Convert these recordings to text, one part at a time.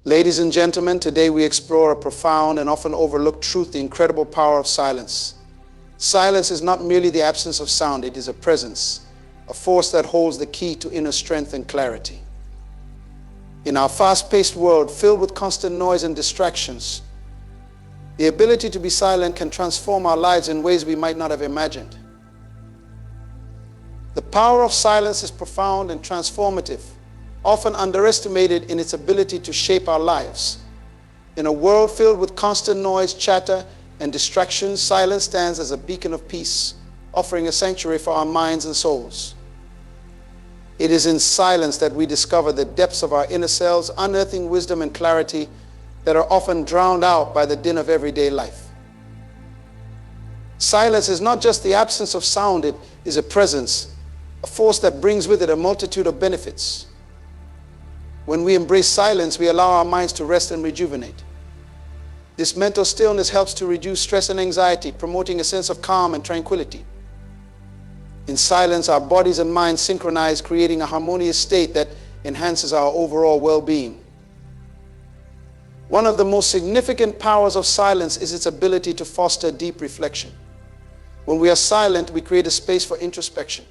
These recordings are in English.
Ladies and gentlemen, today we explore a profound and often overlooked truth, the incredible power of silence. Silence is not merely the absence of sound, it is a presence, a force that holds the key to inner strength and clarity. In our fast-paced world filled with constant noise and distractions, the ability to be silent can transform our lives in ways we might not have imagined. The power of silence is profound and transformative, often underestimated in its ability to shape our lives. In a world filled with constant noise, chatter, and distractions, silence stands as a beacon of peace, offering a sanctuary for our minds and souls. It is in silence that we discover the depths of our inner selves, unearthing wisdom and clarity that are often drowned out by the din of everyday life. Silence is not just the absence of sound, it is a presence, a force that brings with it a multitude of benefits. When we embrace silence, we allow our minds to rest and rejuvenate. This mental stillness helps to reduce stress and anxiety, promoting a sense of calm and tranquility. In silence, our bodies and minds synchronize, creating a harmonious state that enhances our overall well-being. One of the most significant powers of silence is its ability to foster deep reflection. When we are silent, we create a space for introspection,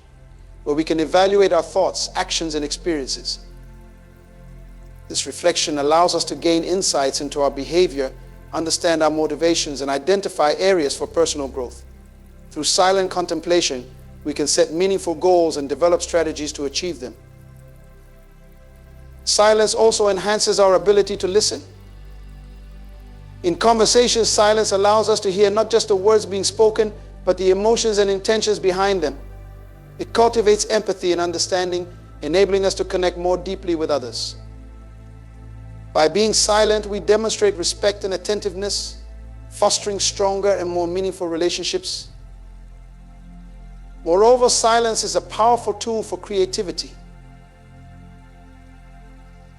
where we can evaluate our thoughts, actions, and experiences. This reflection allows us to gain insights into our behavior, understand our motivations, and identify areas for personal growth. Through silent contemplation, we can set meaningful goals and develop strategies to achieve them. Silence also enhances our ability to listen. In conversations, silence allows us to hear not just the words being spoken, but the emotions and intentions behind them. It cultivates empathy and understanding, enabling us to connect more deeply with others. By being silent, we demonstrate respect and attentiveness, fostering stronger and more meaningful relationships. Moreover, silence is a powerful tool for creativity.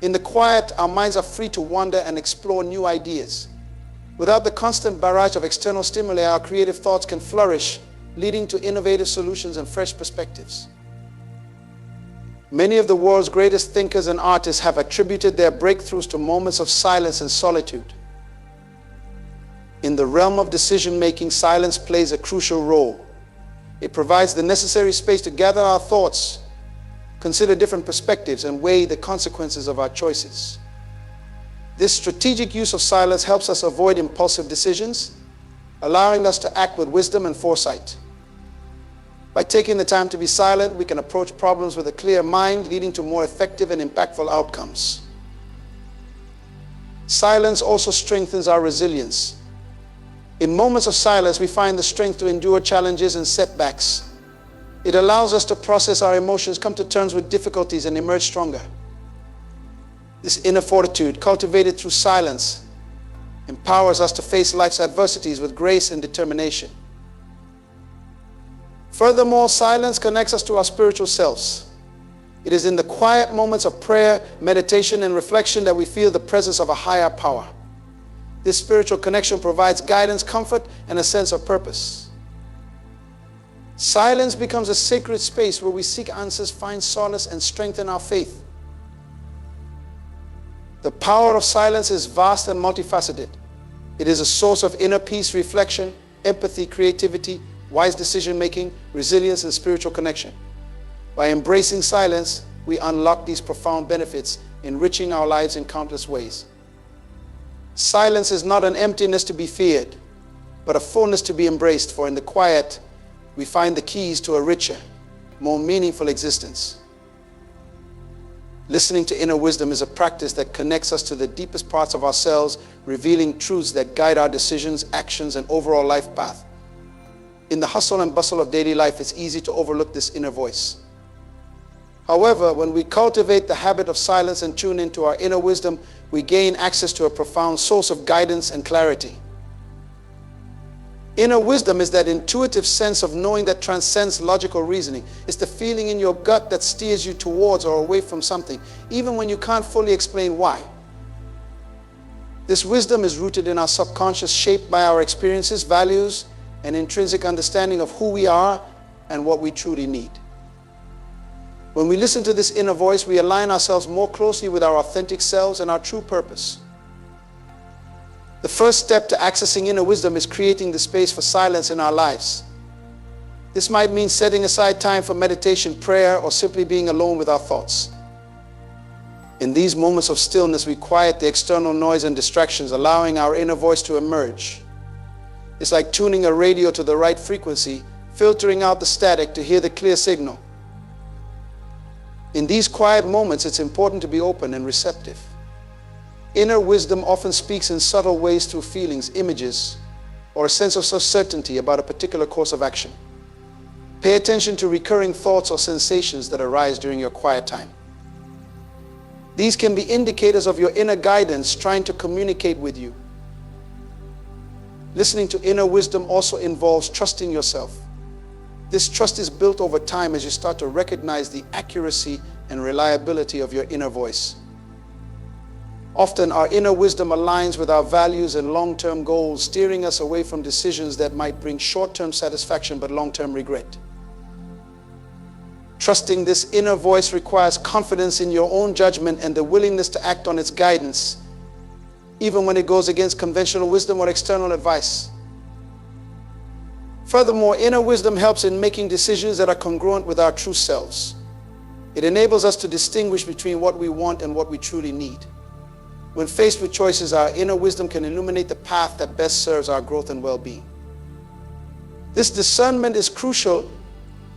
In the quiet, our minds are free to wander and explore new ideas. Without the constant barrage of external stimuli, our creative thoughts can flourish, leading to innovative solutions and fresh perspectives. Many of the world's greatest thinkers and artists have attributed their breakthroughs to moments of silence and solitude. In the realm of decision-making, silence plays a crucial role. It provides the necessary space to gather our thoughts, consider different perspectives, and weigh the consequences of our choices. This strategic use of silence helps us avoid impulsive decisions, allowing us to act with wisdom and foresight. By taking the time to be silent, we can approach problems with a clear mind, leading to more effective and impactful outcomes. Silence also strengthens our resilience. In moments of silence, we find the strength to endure challenges and setbacks. It allows us to process our emotions, come to terms with difficulties, and emerge stronger. This inner fortitude, cultivated through silence, empowers us to face life's adversities with grace and determination. Furthermore, silence connects us to our spiritual selves. It is in the quiet moments of prayer, meditation, and reflection that we feel the presence of a higher power. This spiritual connection provides guidance, comfort, and a sense of purpose. Silence becomes a sacred space where we seek answers, find solace, and strengthen our faith. The power of silence is vast and multifaceted. It is a source of inner peace, reflection, empathy, creativity, wise decision-making, resilience, and spiritual connection. By embracing silence, we unlock these profound benefits, enriching our lives in countless ways. Silence is not an emptiness to be feared, but a fullness to be embraced, for in the quiet, we find the keys to a richer, more meaningful existence. Listening to inner wisdom is a practice that connects us to the deepest parts of ourselves, revealing truths that guide our decisions, actions, and overall life path. In the hustle and bustle of daily life, it's easy to overlook this inner voice. However, when we cultivate the habit of silence and tune into our inner wisdom, we gain access to a profound source of guidance and clarity. Inner wisdom is that intuitive sense of knowing that transcends logical reasoning. It's the feeling in your gut that steers you towards or away from something, even when you can't fully explain why. This wisdom is rooted in our subconscious, shaped by our experiences, values, and intrinsic understanding of who we are and what we truly need. When we listen to this inner voice, we align ourselves more closely with our authentic selves and our true purpose. The first step to accessing inner wisdom is creating the space for silence in our lives. This might mean setting aside time for meditation, prayer, or simply being alone with our thoughts. In these moments of stillness, we quiet the external noise and distractions, allowing our inner voice to emerge. It's like tuning a radio to the right frequency, filtering out the static to hear the clear signal. In these quiet moments, it's important to be open and receptive. Inner wisdom often speaks in subtle ways through feelings, images, or a sense of certainty about a particular course of action. Pay attention to recurring thoughts or sensations that arise during your quiet time. These can be indicators of your inner guidance trying to communicate with you. Listening to inner wisdom also involves trusting yourself. This trust is built over time as you start to recognize the accuracy and reliability of your inner voice. Often, our inner wisdom aligns with our values and long-term goals, steering us away from decisions that might bring short-term satisfaction but long-term regret. Trusting this inner voice requires confidence in your own judgment and the willingness to act on its guidance, even when it goes against conventional wisdom or external advice. Furthermore, inner wisdom helps in making decisions that are congruent with our true selves. It enables us to distinguish between what we want and what we truly need. When faced with choices, our inner wisdom can illuminate the path that best serves our growth and well-being. This discernment is crucial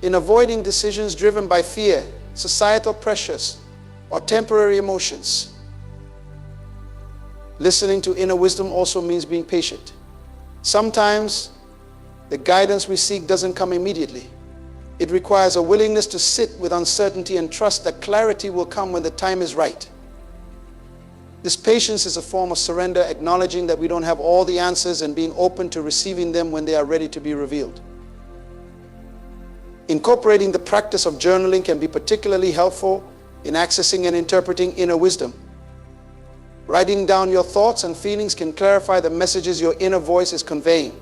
in avoiding decisions driven by fear, societal pressures, or temporary emotions. Listening to inner wisdom also means being patient. Sometimes the guidance we seek doesn't come immediately. It requires a willingness to sit with uncertainty and trust that clarity will come when the time is right. This patience is a form of surrender, acknowledging that we don't have all the answers and being open to receiving them when they are ready to be revealed. Incorporating the practice of journaling can be particularly helpful in accessing and interpreting inner wisdom. Writing down your thoughts and feelings can clarify the messages your inner voice is conveying.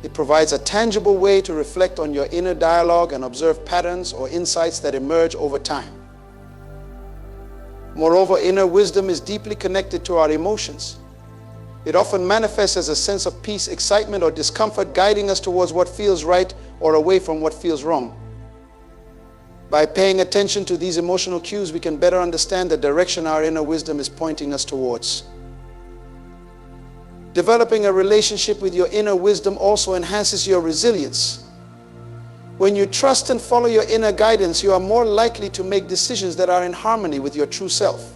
It provides a tangible way to reflect on your inner dialogue and observe patterns or insights that emerge over time. Moreover, inner wisdom is deeply connected to our emotions. It often manifests as a sense of peace, excitement, or discomfort, guiding us towards what feels right or away from what feels wrong. By paying attention to these emotional cues, we can better understand the direction our inner wisdom is pointing us towards. Developing a relationship with your inner wisdom also enhances your resilience. When you trust and follow your inner guidance, you are more likely to make decisions that are in harmony with your true self.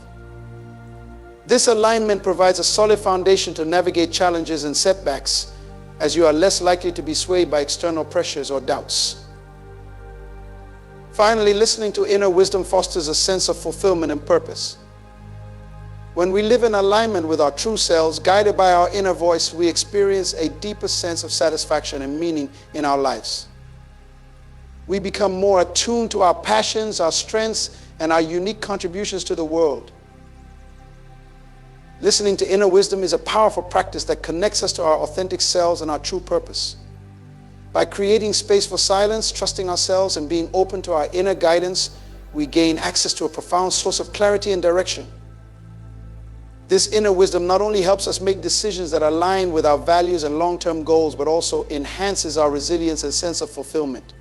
This alignment provides a solid foundation to navigate challenges and setbacks, as you are less likely to be swayed by external pressures or doubts. Finally, listening to inner wisdom fosters a sense of fulfillment and purpose. When we live in alignment with our true selves, guided by our inner voice, we experience a deeper sense of satisfaction and meaning in our lives. We become more attuned to our passions, our strengths, and our unique contributions to the world. Listening to inner wisdom is a powerful practice that connects us to our authentic selves and our true purpose. By creating space for silence, trusting ourselves, and being open to our inner guidance, we gain access to a profound source of clarity and direction. This inner wisdom not only helps us make decisions that align with our values and long-term goals, but also enhances our resilience and sense of fulfillment.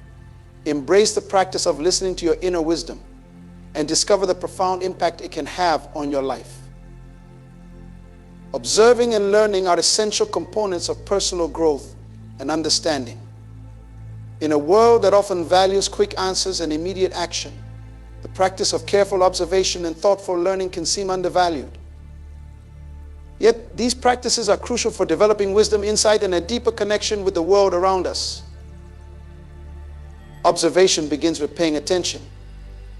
Embrace the practice of listening to your inner wisdom and discover the profound impact it can have on your life. Observing and learning are essential components of personal growth and understanding. In a world that often values quick answers and immediate action, the practice of careful observation and thoughtful learning can seem undervalued. Yet, these practices are crucial for developing wisdom, insight, and a deeper connection with the world around us. Observation begins with paying attention.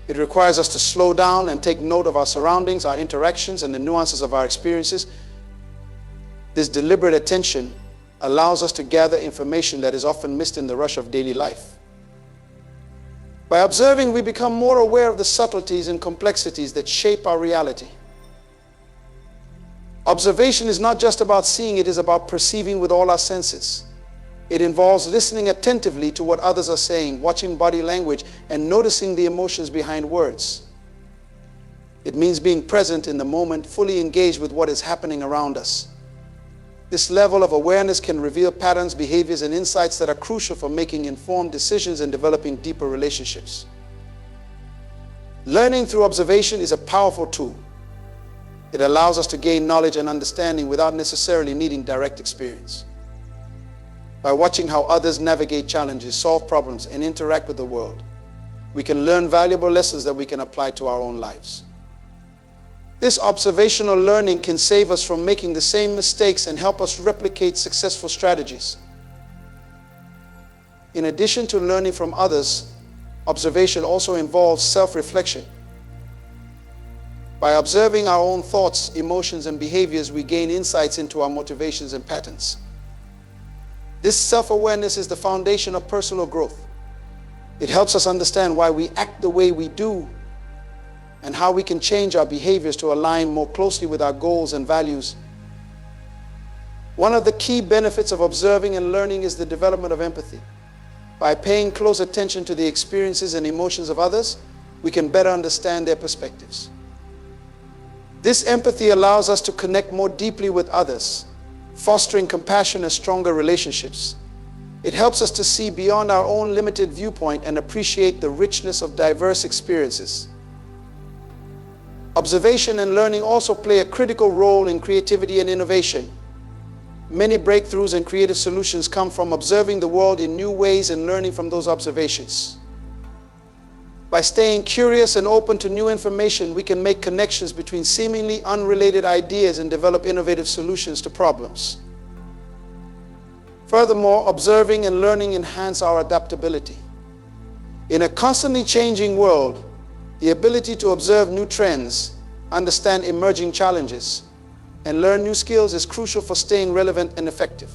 It requires us to slow down and take note of our surroundings, our interactions, and the nuances of our experiences. This deliberate attention allows us to gather information that is often missed in the rush of daily life. By observing, we become more aware of the subtleties and complexities that shape our reality. Observation is not just about seeing, it is about perceiving with all our senses. It involves listening attentively to what others are saying, watching body language, and noticing the emotions behind words. It means being present in the moment, fully engaged with what is happening around us. This level of awareness can reveal patterns, behaviors, and insights that are crucial for making informed decisions and developing deeper relationships. Learning through observation is a powerful tool. It allows us to gain knowledge and understanding without necessarily needing direct experience. By watching how others navigate challenges, solve problems, and interact with the world, we can learn valuable lessons that we can apply to our own lives. This observational learning can save us from making the same mistakes and help us replicate successful strategies. In addition to learning from others, observation also involves self-reflection. By observing our own thoughts, emotions, and behaviors, we gain insights into our motivations and patterns. This self-awareness is the foundation of personal growth. It helps us understand why we act the way we do and how we can change our behaviors to align more closely with our goals and values. One of the key benefits of observing and learning is the development of empathy. By paying close attention to the experiences and emotions of others, we can better understand their perspectives. This empathy allows us to connect more deeply with others, fostering compassion and stronger relationships. It helps us to see beyond our own limited viewpoint and appreciate the richness of diverse experiences. Observation and learning also play a critical role in creativity and innovation. Many breakthroughs and creative solutions come from observing the world in new ways and learning from those observations. By staying curious and open to new information, we can make connections between seemingly unrelated ideas and develop innovative solutions to problems. Furthermore, observing and learning enhance our adaptability. In a constantly changing world, the ability to observe new trends, understand emerging challenges, and learn new skills is crucial for staying relevant and effective.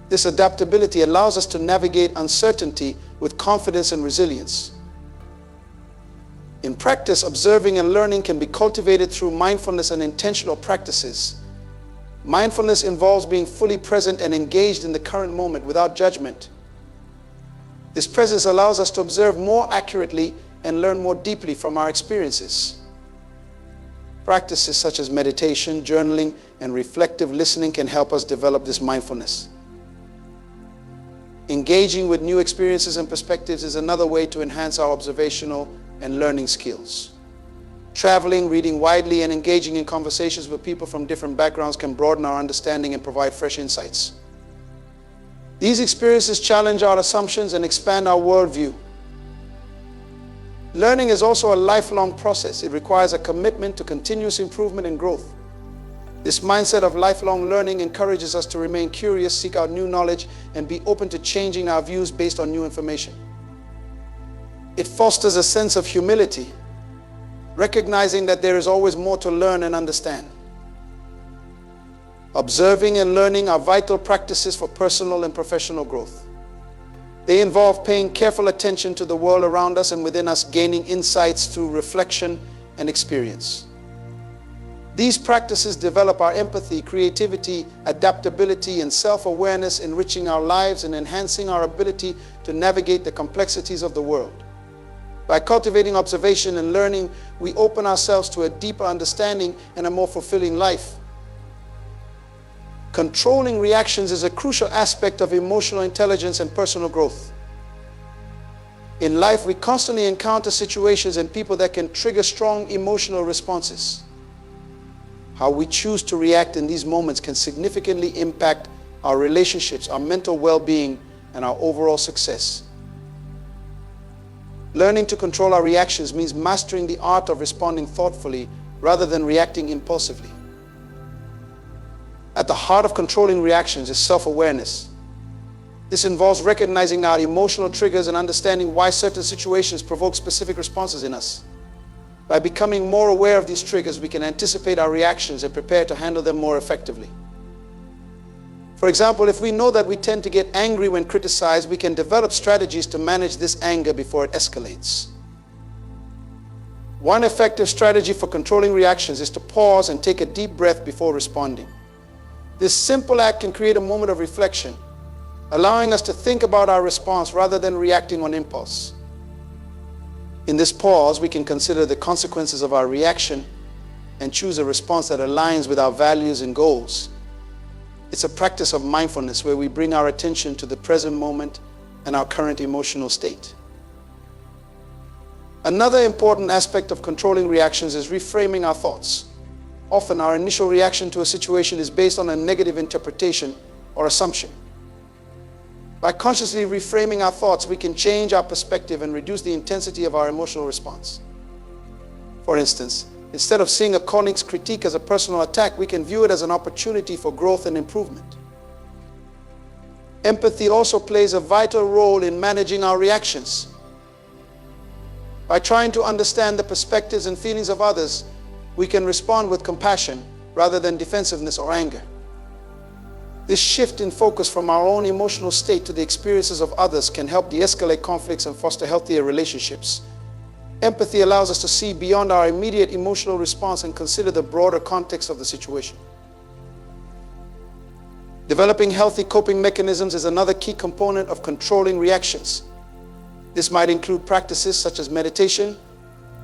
This adaptability allows us to navigate uncertainty with confidence and resilience. In practice, observing and learning can be cultivated through mindfulness and intentional practices. Mindfulness involves being fully present and engaged in the current moment without judgment. This presence allows us to observe more accurately and learn more deeply from our experiences. Practices such as meditation, journaling, and reflective listening can help us develop this mindfulness. Engaging with new experiences and perspectives is another way to enhance our observational and learning skills. Traveling, reading widely, and engaging in conversations with people from different backgrounds can broaden our understanding and provide fresh insights. These experiences challenge our assumptions and expand our worldview. Learning is also a lifelong process. It requires a commitment to continuous improvement and growth. This mindset of lifelong learning encourages us to remain curious, seek out new knowledge, and be open to changing our views based on new information. It fosters a sense of humility, recognizing that there is always more to learn and understand. Observing and learning are vital practices for personal and professional growth. They involve paying careful attention to the world around us and within us, gaining insights through reflection and experience. These practices develop our empathy, creativity, adaptability, and self-awareness, enriching our lives and enhancing our ability to navigate the complexities of the world. By cultivating observation and learning, we open ourselves to a deeper understanding and a more fulfilling life. Controlling reactions is a crucial aspect of emotional intelligence and personal growth. In life, we constantly encounter situations and people that can trigger strong emotional responses. How we choose to react in these moments can significantly impact our relationships, our mental well-being, and our overall success. Learning to control our reactions means mastering the art of responding thoughtfully rather than reacting impulsively. At the heart of controlling reactions is self-awareness. This involves recognizing our emotional triggers and understanding why certain situations provoke specific responses in us. By becoming more aware of these triggers, we can anticipate our reactions and prepare to handle them more effectively. For example, if we know that we tend to get angry when criticized, we can develop strategies to manage this anger before it escalates. One effective strategy for controlling reactions is to pause and take a deep breath before responding. This simple act can create a moment of reflection, allowing us to think about our response rather than reacting on impulse. In this pause, we can consider the consequences of our reaction and choose a response that aligns with our values and goals. It's a practice of mindfulness where we bring our attention to the present moment and our current emotional state. Another important aspect of controlling reactions is reframing our thoughts. Often our initial reaction to a situation is based on a negative interpretation or assumption. By consciously reframing our thoughts, we can change our perspective and reduce the intensity of our emotional response. For instance, instead of seeing a colleague's critique as a personal attack, we can view it as an opportunity for growth and improvement. Empathy also plays a vital role in managing our reactions. By trying to understand the perspectives and feelings of others, we can respond with compassion rather than defensiveness or anger. This shift in focus from our own emotional state to the experiences of others can help de-escalate conflicts and foster healthier relationships. Empathy allows us to see beyond our immediate emotional response and consider the broader context of the situation. Developing healthy coping mechanisms is another key component of controlling reactions. This might include practices such as meditation,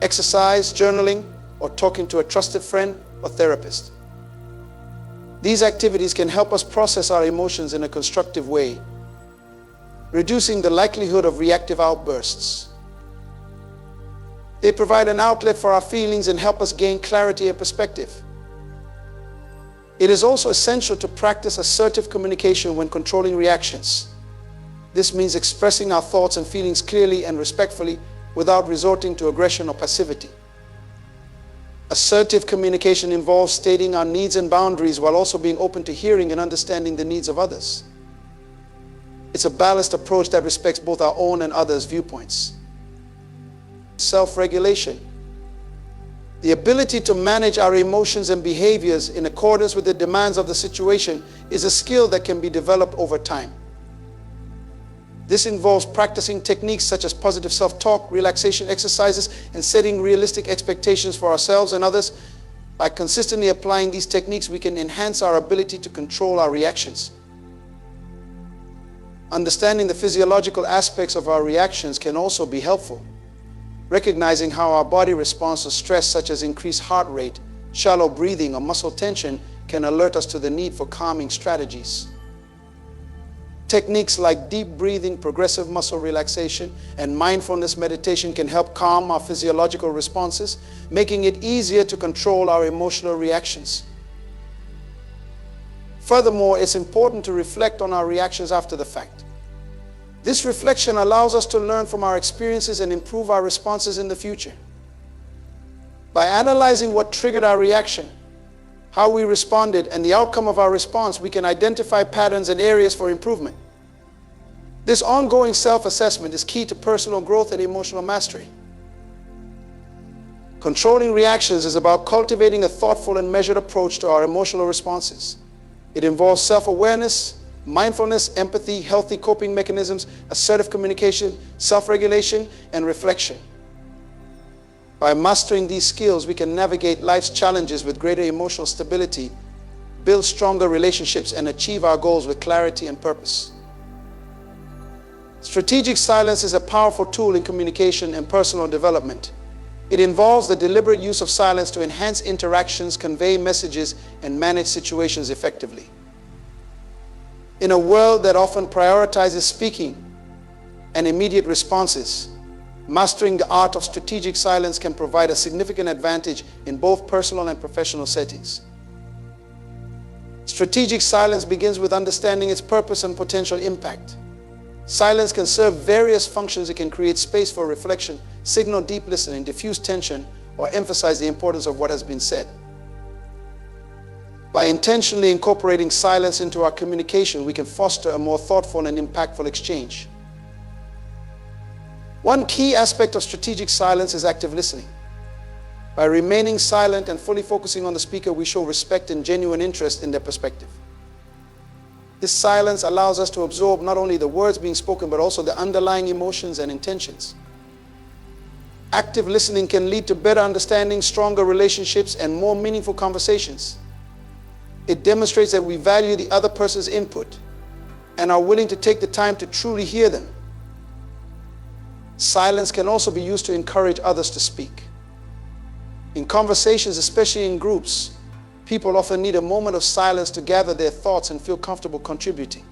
exercise, journaling, or talking to a trusted friend or therapist. These activities can help us process our emotions in a constructive way, reducing the likelihood of reactive outbursts. They provide an outlet for our feelings and help us gain clarity and perspective. It is also essential to practice assertive communication when controlling reactions. This means expressing our thoughts and feelings clearly and respectfully without resorting to aggression or passivity. Assertive communication involves stating our needs and boundaries while also being open to hearing and understanding the needs of others. It's a balanced approach that respects both our own and others' viewpoints. Self-regulation. The ability to manage our emotions and behaviors in accordance with the demands of the situation is a skill that can be developed over time. This involves practicing techniques such as positive self-talk, relaxation exercises, and setting realistic expectations for ourselves and others. By consistently applying these techniques, we can enhance our ability to control our reactions. Understanding the physiological aspects of our reactions can also be helpful. Recognizing how our body responds to stress such as increased heart rate, shallow breathing, or muscle tension can alert us to the need for calming strategies. Techniques like deep breathing, progressive muscle relaxation, and mindfulness meditation can help calm our physiological responses, making it easier to control our emotional reactions. Furthermore, it's important to reflect on our reactions after the fact. This reflection allows us to learn from our experiences and improve our responses in the future. By analyzing what triggered our reaction, how we responded, and the outcome of our response, we can identify patterns and areas for improvement. This ongoing self-assessment is key to personal growth and emotional mastery. Controlling reactions is about cultivating a thoughtful and measured approach to our emotional responses. It involves self-awareness, mindfulness, empathy, healthy coping mechanisms, assertive communication, self-regulation, and reflection. By mastering these skills, we can navigate life's challenges with greater emotional stability, build stronger relationships, and achieve our goals with clarity and purpose. Strategic silence is a powerful tool in communication and personal development. It involves the deliberate use of silence to enhance interactions, convey messages, and manage situations effectively. In a world that often prioritizes speaking and immediate responses, mastering the art of strategic silence can provide a significant advantage in both personal and professional settings. Strategic silence begins with understanding its purpose and potential impact. Silence can serve various functions. It can create space for reflection, signal deep listening, diffuse tension, or emphasize the importance of what has been said. By intentionally incorporating silence into our communication, we can foster a more thoughtful and impactful exchange. One key aspect of strategic silence is active listening. By remaining silent and fully focusing on the speaker, we show respect and genuine interest in their perspective. This silence allows us to absorb not only the words being spoken, but also the underlying emotions and intentions. Active listening can lead to better understanding, stronger relationships, and more meaningful conversations. It demonstrates that we value the other person's input and are willing to take the time to truly hear them. Silence can also be used to encourage others to speak. In conversations, especially in groups, People often need a moment of silence to gather their thoughts and feel comfortable contributing.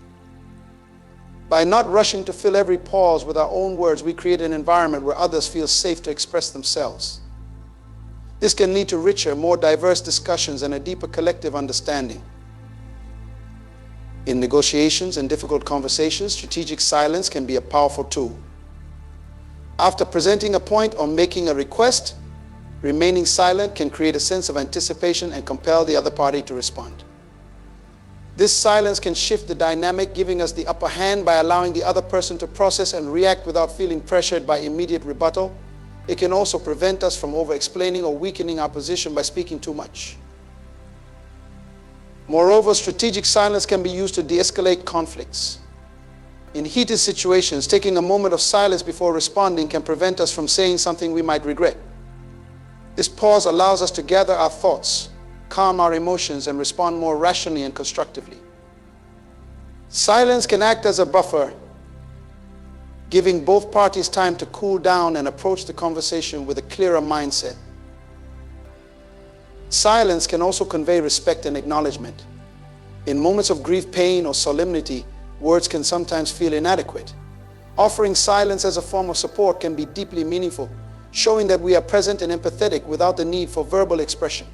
By not rushing to fill every pause with our own words, we create an environment where others feel safe to express themselves. This can lead to richer, more diverse discussions and a deeper collective understanding. In negotiations and difficult conversations, strategic silence can be a powerful tool. After presenting a point or making a request, remaining silent can create a sense of anticipation and compel the other party to respond. This silence can shift the dynamic, giving us the upper hand by allowing the other person to process and react without feeling pressured by immediate rebuttal. It can also prevent us from over-explaining or weakening our position by speaking too much. Moreover, strategic silence can be used to de-escalate conflicts. In heated situations, taking a moment of silence before responding can prevent us from saying something we might regret. This pause allows us to gather our thoughts, calm our emotions, and respond more rationally and constructively. Silence can act as a buffer, giving both parties time to cool down and approach the conversation with a clearer mindset. Silence can also convey respect and acknowledgement. In moments of grief, pain, or solemnity, words can sometimes feel inadequate. Offering silence as a form of support can be deeply meaningful, showing that we are present and empathetic without the need for verbal expression.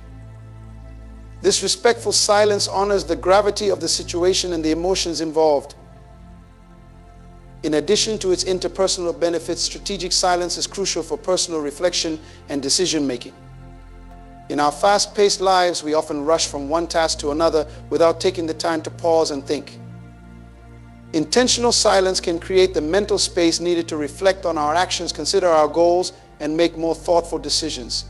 This respectful silence honors the gravity of the situation and the emotions involved. In addition to its interpersonal benefits, strategic silence is crucial for personal reflection and decision-making. In our fast-paced lives, we often rush from one task to another without taking the time to pause and think. Intentional silence can create the mental space needed to reflect on our actions, consider our goals, and make more thoughtful decisions.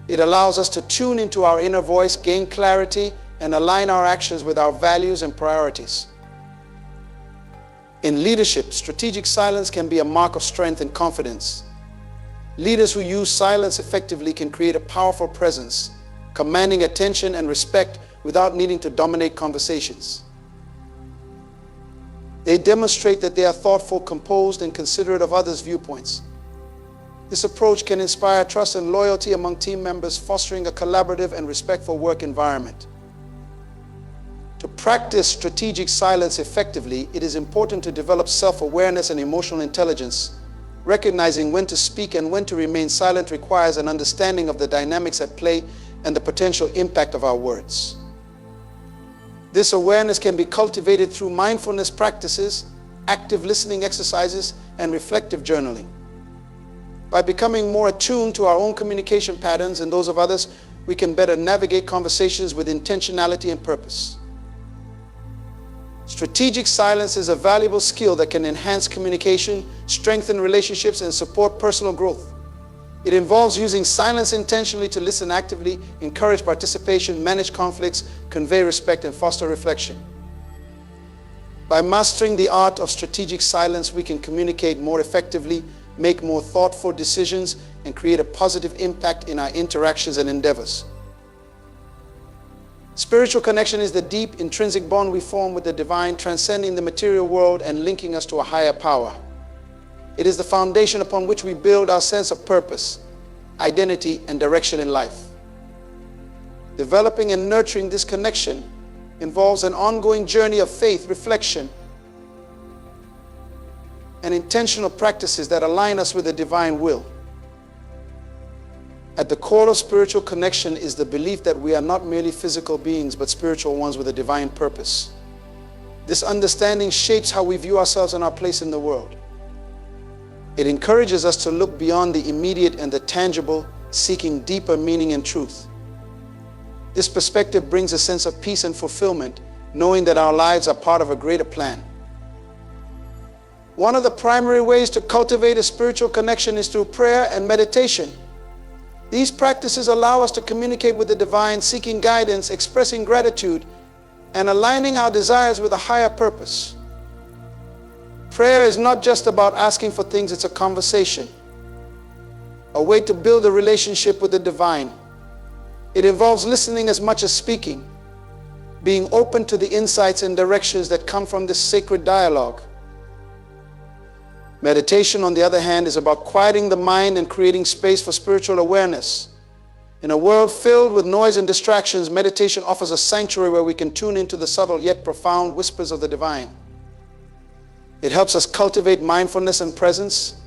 It allows us to tune into our inner voice, gain clarity, and align our actions with our values and priorities. In leadership, strategic silence can be a mark of strength and confidence. Leaders who use silence effectively can create a powerful presence, commanding attention and respect without needing to dominate conversations. They demonstrate that they are thoughtful, composed, and considerate of others' viewpoints. This approach can inspire trust and loyalty among team members, fostering a collaborative and respectful work environment. To practice strategic silence effectively, it is important to develop self-awareness and emotional intelligence. Recognizing when to speak and when to remain silent requires an understanding of the dynamics at play and the potential impact of our words. This awareness can be cultivated through mindfulness practices, active listening exercises, and reflective journaling. By becoming more attuned to our own communication patterns and those of others, we can better navigate conversations with intentionality and purpose. Strategic silence is a valuable skill that can enhance communication, strengthen relationships, and support personal growth. It involves using silence intentionally to listen actively, encourage participation, manage conflicts, convey respect, and foster reflection. By mastering the art of strategic silence, we can communicate more effectively, make more thoughtful decisions, and create a positive impact in our interactions and endeavors. Spiritual connection is the deep, intrinsic bond we form with the divine, transcending the material world and linking us to a higher power. It is the foundation upon which we build our sense of purpose, identity, and direction in life. Developing and nurturing this connection involves an ongoing journey of faith, reflection, and intentional practices that align us with the divine will. At the core of spiritual connection is the belief that we are not merely physical beings, but spiritual ones with a divine purpose. This understanding shapes how we view ourselves and our place in the world. It encourages us to look beyond the immediate and the tangible, seeking deeper meaning and truth. This perspective brings a sense of peace and fulfillment, knowing that our lives are part of a greater plan. One of the primary ways to cultivate a spiritual connection is through prayer and meditation. These practices allow us to communicate with the divine, seeking guidance, expressing gratitude, and aligning our desires with a higher purpose. Prayer is not just about asking for things, it's a conversation, a way to build a relationship with the divine. It involves listening as much as speaking, being open to the insights and directions that come from this sacred dialogue. Meditation, on the other hand, is about quieting the mind and creating space for spiritual awareness. In a world filled with noise and distractions, meditation offers a sanctuary where we can tune into the subtle yet profound whispers of the divine. It helps us cultivate mindfulness and presence,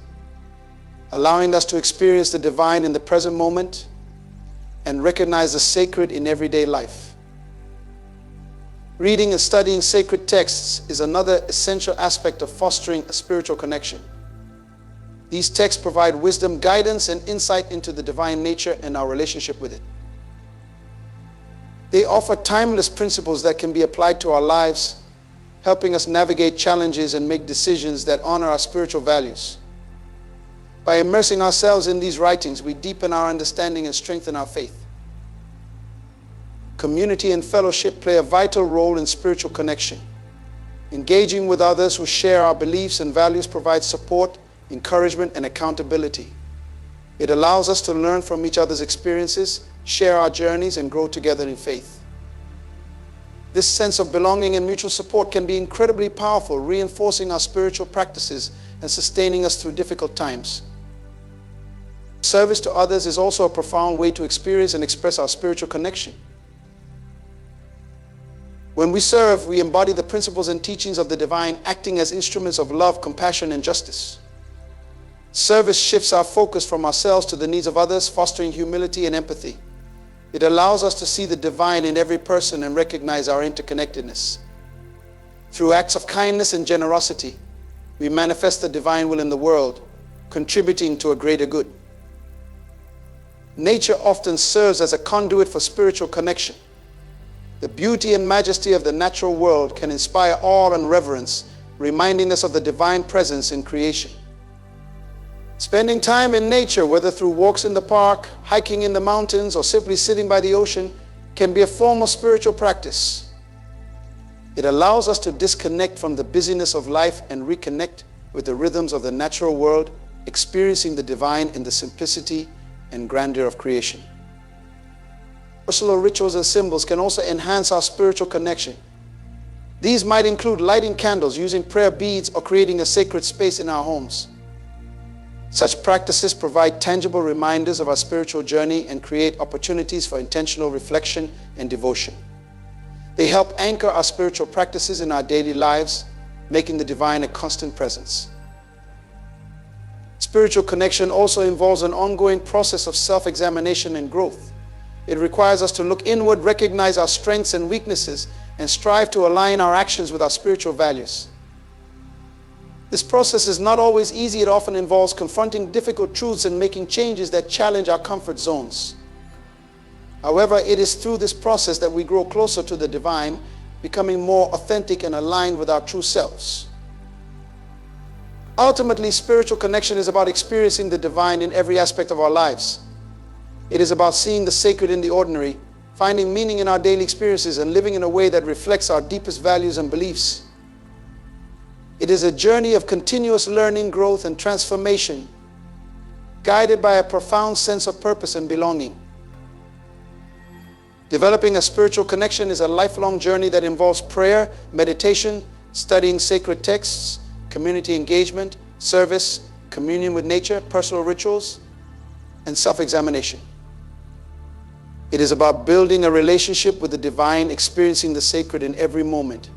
allowing us to experience the divine in the present moment and recognize the sacred in everyday life. Reading and studying sacred texts is another essential aspect of fostering a spiritual connection. These texts provide wisdom, guidance, and insight into the divine nature and our relationship with it. They offer timeless principles that can be applied to our lives, helping us navigate challenges and make decisions that honor our spiritual values. By immersing ourselves in these writings, we deepen our understanding and strengthen our faith. Community and fellowship play a vital role in spiritual connection. Engaging with others who share our beliefs and values provides support, encouragement, and accountability. It allows us to learn from each other's experiences, share our journeys, and grow together in faith. This sense of belonging and mutual support can be incredibly powerful, reinforcing our spiritual practices and sustaining us through difficult times. Service to others is also a profound way to experience and express our spiritual connection. When we serve, we embody the principles and teachings of the divine, acting as instruments of love, compassion, and justice. Service shifts our focus from ourselves to the needs of others, fostering humility and empathy. It allows us to see the divine in every person and recognize our interconnectedness. Through acts of kindness and generosity, we manifest the divine will in the world, contributing to a greater good. Nature often serves as a conduit for spiritual connection. The beauty and majesty of the natural world can inspire awe and reverence, reminding us of the divine presence in creation. Spending time in nature, whether through walks in the park, hiking in the mountains, or simply sitting by the ocean, can be a form of spiritual practice. It allows us to disconnect from the busyness of life and reconnect with the rhythms of the natural world, experiencing the divine in the simplicity and grandeur of creation. Personal rituals and symbols can also enhance our spiritual connection. These might include lighting candles, using prayer beads, or creating a sacred space in our homes. Such practices provide tangible reminders of our spiritual journey and create opportunities for intentional reflection and devotion. They help anchor our spiritual practices in our daily lives, making the divine a constant presence. Spiritual connection also involves an ongoing process of self-examination and growth. It requires us to look inward, recognize our strengths and weaknesses, and strive to align our actions with our spiritual values. This process is not always easy. It often involves confronting difficult truths and making changes that challenge our comfort zones. However, it is through this process that we grow closer to the divine, becoming more authentic and aligned with our true selves. Ultimately, spiritual connection is about experiencing the divine in every aspect of our lives. It is about seeing the sacred in the ordinary, finding meaning in our daily experiences, and living in a way that reflects our deepest values and beliefs. It is a journey of continuous learning, growth, and transformation, guided by a profound sense of purpose and belonging. Developing a spiritual connection is a lifelong journey that involves prayer, meditation, studying sacred texts, community engagement, service, communion with nature, personal rituals, and self-examination. It is about building a relationship with the divine, experiencing the sacred in every moment,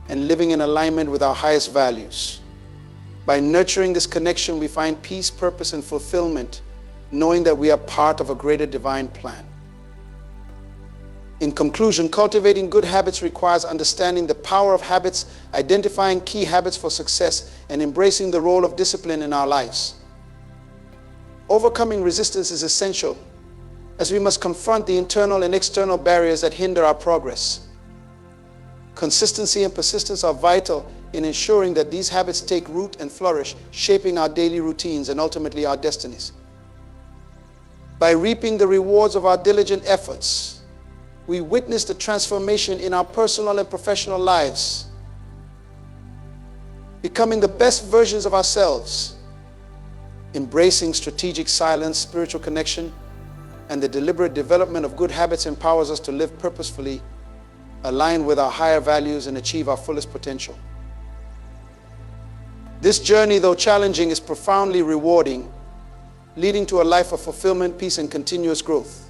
and living in alignment with our highest values. By nurturing this connection, we find peace, purpose, and fulfillment, knowing that we are part of a greater divine plan. In conclusion, cultivating good habits requires understanding the power of habits, identifying key habits for success, and embracing the role of discipline in our lives. Overcoming resistance is essential, as we must confront the internal and external barriers that hinder our progress. Consistency and persistence are vital in ensuring that these habits take root and flourish, shaping our daily routines and ultimately our destinies. By reaping the rewards of our diligent efforts, we witness the transformation in our personal and professional lives, becoming the best versions of ourselves. Embracing strategic silence, spiritual connection, and the deliberate development of good habits empowers us to live purposefully, align with our higher values, and achieve our fullest potential. This journey, though challenging, is profoundly rewarding, leading to a life of fulfillment, peace, and continuous growth.